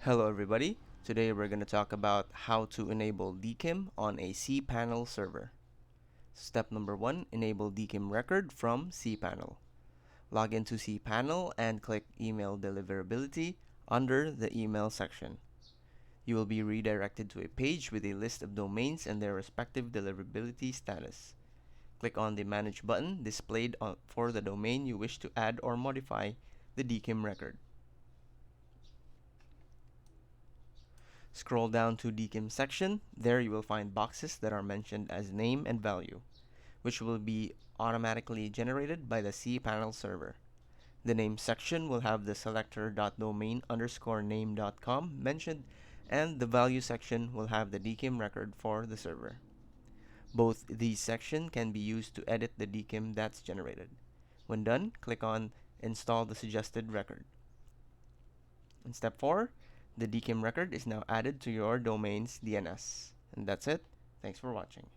Hello everybody. Today we're going to talk about how to enable DKIM on a cPanel server. Step number 1, enable DKIM record from cPanel. Log into cPanel and click Email Deliverability under the email section. You will be redirected to a page with a list of domains and their respective deliverability status. Click on the Manage button displayed for the domain you wish to add or modify the DKIM record. Scroll down to DKIM section. There you will find boxes that are mentioned as name and value, which will be automatically generated by the cPanel server. The name section will have the selector.domain_name.com mentioned, and the value section will have the DKIM record for the server. Both these sections can be used to edit the DKIM that's generated. When done, click on Install the suggested record. In step 4, the DKIM record is now added to your domain's DNS. And that's it. Thanks for watching.